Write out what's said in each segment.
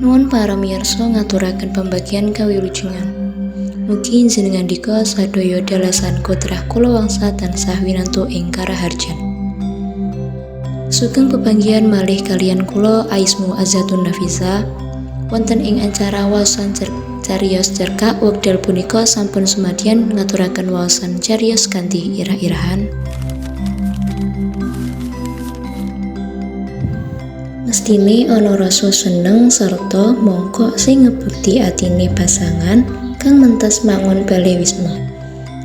Nuwun para miyarsa ngaturaken pembagian kawilujengan. Mugi jenengan dika sadaya dalasan kodrah kula wangsa tansah winantu ing karaharjan. Sugeng pepanggihan malih kaliyan kula Aismu Azatun Nafisa wonten ing acara waosan cariyos cerkak wekdal punika sampun sumadian ngaturaken waosan cariyos kanthi irah-irahan. Mestine ana rasa seneng sarta mongko sing ngebukti atine pasangan kang mentas mangun bale wisma.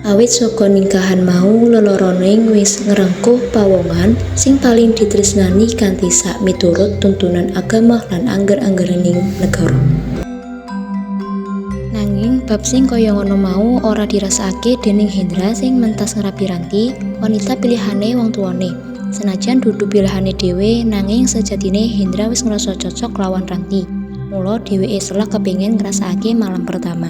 Awit saka ningkahan mau leloroning wis ngrengkuh pawongan sing paling ditresnani kanthi sak miturut tuntunan agama lan angger-anggerening negara. Nanging bab sing kaya ngono mau ora dirasakake dening Hendra sing mentas ngerapi Ranti, wanita pilihane wong tuwane. Senajan dudu pilihane dhewe nanging sejatine Hendra wis ngrasa cocok lawan Ranti. Mula dheweke selak kepengin ngrasakake malam pertama.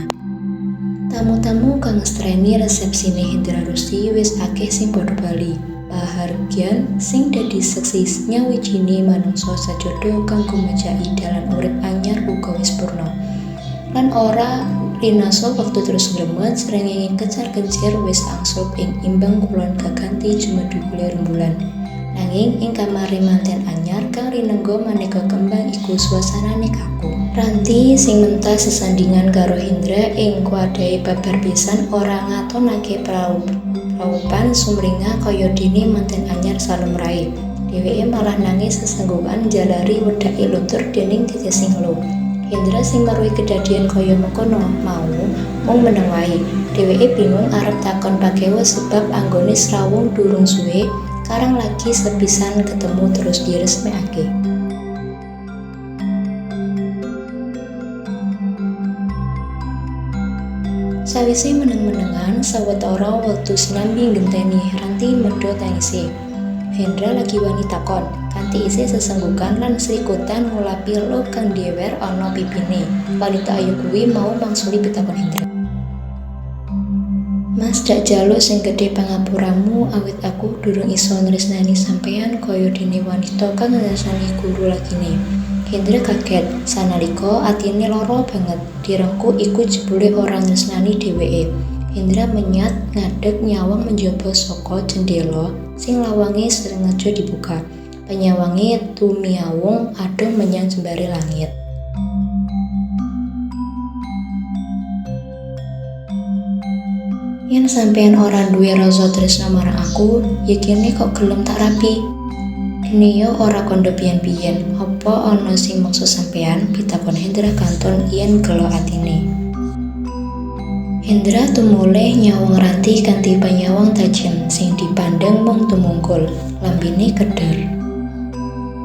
Tamu-tamu kang ngestreni resepsine Hendra Rusti wis akeh sing padha bali. Pahargyan sing dadi seksi nyawijine manungsa sajodo kang gumajaki dalan urip anyar uga wis purna. Lan ora rinasa wektu terus ngremet srengenge kecar-kencir wis angslup ing imbang kulon gaganti jumedhule rembulan. Nanging ing kamare manten anyar kang rinengga maneka kembang iku suasanane kaku. Ranti sing mentas sesandingan karo Hendra ing kuadahe babar pisan ora ngatonake praupan sumringah kaya dene manten anyar salumrahe. Dheweke malah nangis sesenggukan jalari wedake luntur dening titis sing lho. Hendra sing maruhi kedadian kaya mengkono mau mung meneng wae. Dheweke bingung arep takon pakewo sebab anggone srawung durung suwe karang lagi sepisan ketemu terus diresmekake. Sawise meneng-menengan sawetara wektu sinambi ngenteni Ranti medhot tangise. Hendra lagi wani takon, kanthi isih sesenggukan lan srikutan ngulapi lo kang diewer ana pipine. Wanita ayu kuwi mau mangsuli pitakon Hendra. Mas dak jalo sing gedhe pangapuramu awit aku durung iso nresnani sampeyan kaya dene wanita kang nresnani guru lagine. Hendra kaget sanalika atine lara banget direngku iku jebule ora nresnani dheweke. Hendra menyat ngadeg nyawang menjaba saka jendela sing lawange sengaja dibuka. Penyawange tumiawung adoh menyang jembare langit. Yen sampeyan ora duwe rasa tresna marang aku, ya kene kok gelem tak rapi. Kene yo ora kandha piyen-piyen. Apa ana sing maksud sampeyan? Pitakon Hendra kanton yen gelo atine. Hendra tumuleh nyawang Ranti kanthi panyawang tajem sing dipandang mung tumungkul. Lambene kedar.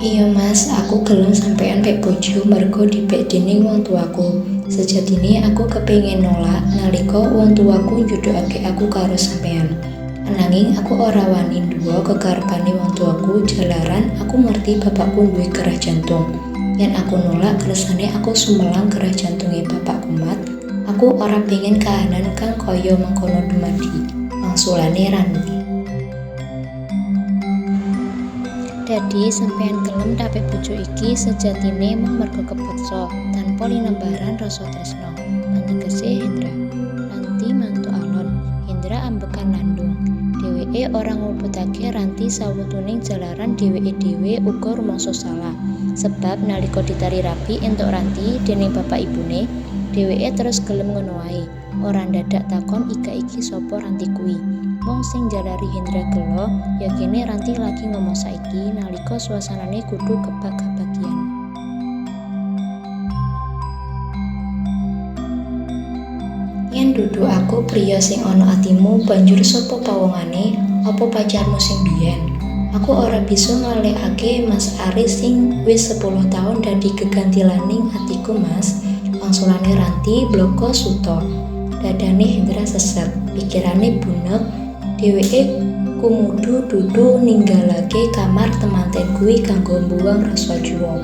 Iya mas, aku gelem sampeyan pek bojo mergo dipek dening wong tuaku. Sejatine aku kepengin nolak nalika wong tuaku njudhukake aku karo sampeyan. Ananging aku ora wani nduwa kekarepane wong tuaku jalaran aku ngerti bapakku duwe kerah jantung. Yen aku nolak kersane aku sumelang kerah jantunge bapak kumat. Aku ora pengen kahanan kang kaya mengkono dumadi. Mangsulane Ranti. Dadi sampeyan gelem dapet bojo iki sejatine mung mergo kepeksa tanpa linambaran rasa tresna. Antegese Hendra. Ranti mantu alon. Hendra ambekan landung. Dheweke ora ngubutake Ranti sawutuning jalaran dheweke dhewe uga rumangsa salah. Sebab nalika ditari rapi entuk Ranti dening bapak ibune, dheweke terus gelem ngono wae. Ora ndadak takon iki sapa Ranti kuwi. Wong sing jalari Hendra gelo, ya kene Ranti lagi ngomong saiki nalika suasanane kudu kebak-kebagian. Yen dudu aku priya sing ana atimu banjur sapa pawongane? Apa pacarmu sing biyen? Aku ora bisa ngalekake Mas Aris sing wis 10 tahun dadi gegantilaning atiku Mas. Mangsulane Ranti bloko suto. Dadane Hendra sesek, pikirane bunek. Dheweke kumudu dudu ninggalake kamar temanten kuwi kanggo mbuwang rasa juwa.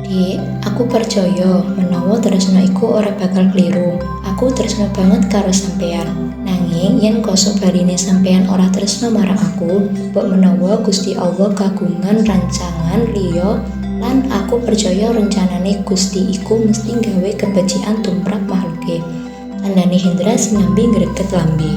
Dik, aku percaya menawa tresna iku ora bakal kliru. Aku tresna banget karo sampeyan. Nanging yen kosok baline sampeyan ora tresna marang aku, mbok menawa Gusti Allah kagungan rancangan liya Lan aku percaya rencanane Gusti iku mesti gawe kebajikan tumrap makhluke. Tandane Hendra sinambi ngreget lambe.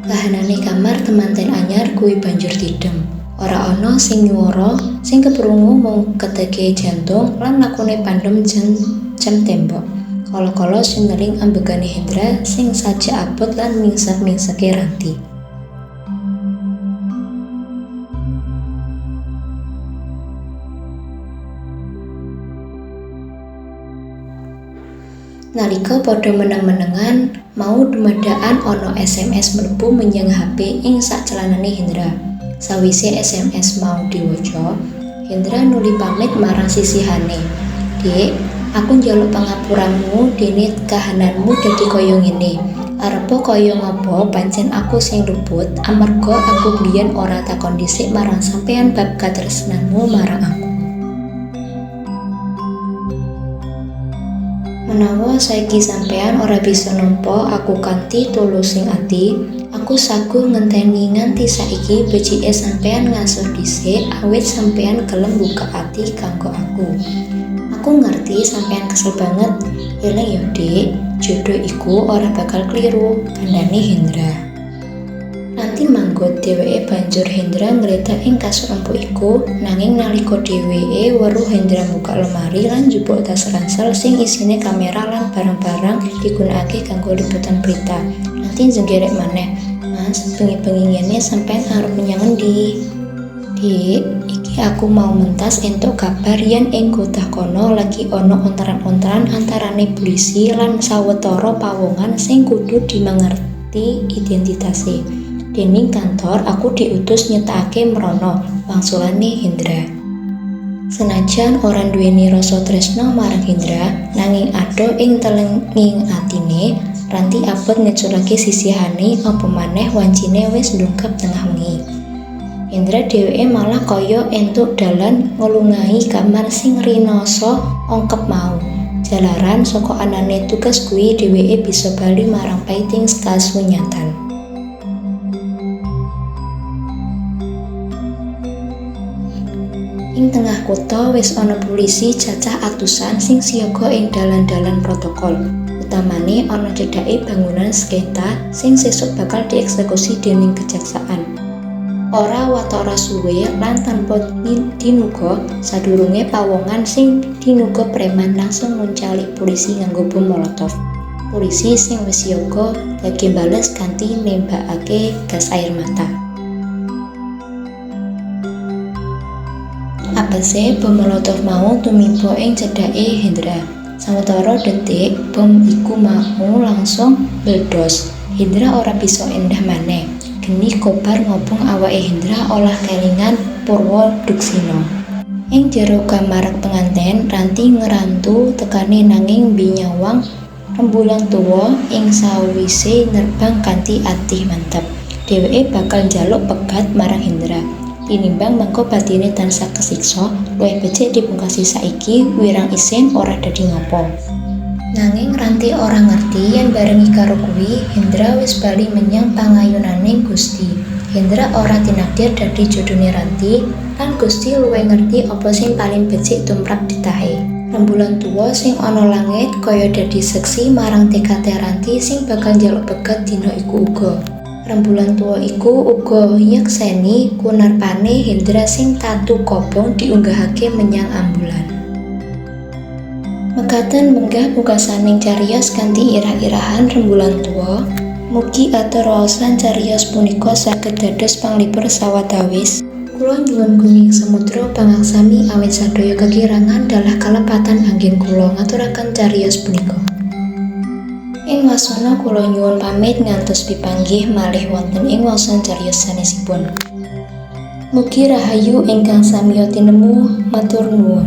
Kahanane kamar temanten anyar kuwi banjur didem. Ora ana sing nyuwara, sing keprungu mung keteke jantung lan lakone pandem jam tembok. Kala-kala sineling ambegane Hendra sing sajak abot lan mingsek-mingseke Ranti. Nalika padha meneng-menengan, mau dumadakan ana SMS mlebu menyang HP ing sak celanane Hendra. Sawise SMS mau diwaca, Hendra nuli pamit marang sisihane. "Dik, aku njaluk pangapuranmu dene kahananmu dadi kaya ngene. Arepa kaya ngapa pancen aku sing luput amarga aku biyen ora takon dhisik marang sampean bab katresnanmu marang aku. Menawa saiki sampean ora bisa nampa aku kanthi tulusing ati, aku saguh ngenteni nganti saiki becike sampean ngasuh dhisik awit sampean gelem buka ati kanggo aku. Aku ngerti sampean kesel banget. Eling ya, Dik, jodoh iku ora bakal kliru," kandhane Hendra. Nanti manggot dheweke banjur Hendra ngledak ing kasur empuk iku, nanging nalika dheweke weruh Hendra buka lemari lan njupuk tas ransel sing isine kamera lan barang-barang digunakake kanggo liputan berita. Nanti jenggerek maneh, "Mas, bengi-bengi ngene sampean arep menyang endi?" "Dik, iki aku mau mentas entuk kabar yen ing kota kono lagi ana ontaran-ontaran antarane polisi lan sawetara pawongan sing kudu dimangerti identitase. Dening kantor aku diutus nyetakake mrono," wangsulane Hendra. Senajan ora duweni rasa tresna marang Hendra, nanging ado ing telenging atine, Ranti abot ngeculake sisihane apa maneh wancine wis ndungkap tengah wengi. Hendra dheweke malah kaya entuk dalan ngelungahi kamar sing rinoso ongkep mau. Jalaran saka anane tugas kuwi dheweke bisa bali marang paiting kasunyatan. Ing tengah kota wis ana polisi cacah atusan sing siaga ing dalan-dalan protokol. Utamane ana cedhake bangunan sketa sing sesuk bakal dieksekusi dening kejaksaan. Ora watara suwe lan tanpa dinuga sadurunge pawongan sing dinuga preman langsung nguncali polisi nganggo bom molotov. Polisi sing wis siaga gage bales kanthi nembakake gas air mata. Apese bom molotov mau tumimpa ing cedhake Hendra. Sawetara detik bom iku mau langsung meledos. Hendra ora bisa endah maneh. Geni kobar ngobong awake Hendra olah kelingan Purwo Duksina. Ing jero kamar penganten, Ranti ngerantu tekane nanging binyawang rembulan tuwa ing sawise nerbang kanthi atih mantep. Dheweke bakal njaluk pegat marang Hendra. Tinimbang mengko batine tansah kesiksa, luwih becik dipungkasi saiki wirang isin ora dadi ngopo. Nanging Ranti ora ngerti yen barengi karo kuwi Hendra wis bali menyang pangayunane Gusti. Hendra ora tinakdir dadi jodhone Ranti, lan Gusti luwih ngerti apa sing paling becik tumrap ditahe. Rembulan tuwa sing ana langit kaya dadi seksi marang tekade Ranti sing bakal njaluk pegat dina iku uga. Rembulan tuwa iku uga nyekseni kunarpane Hendra sing tatu kobong diunggahake menyang ambulan. Mekaten menggah pungkasaning cariyos kanthi irah-irahan rembulan tuwa. Mugi aturaosan cariyos punika saged dados panglipur sawatawis. Kula nyuwun kuning samudra pangaksami awit sadaya kekirangan dalah kalepatan anggen kula ngaturaken cariyos punika. Ing wasana kula nyuwun pamit ngantos pipanggih malih wonten ing wasan cariyos sanesipun. Mugi rahayu ingkang samiya tinemu, matur nuwun.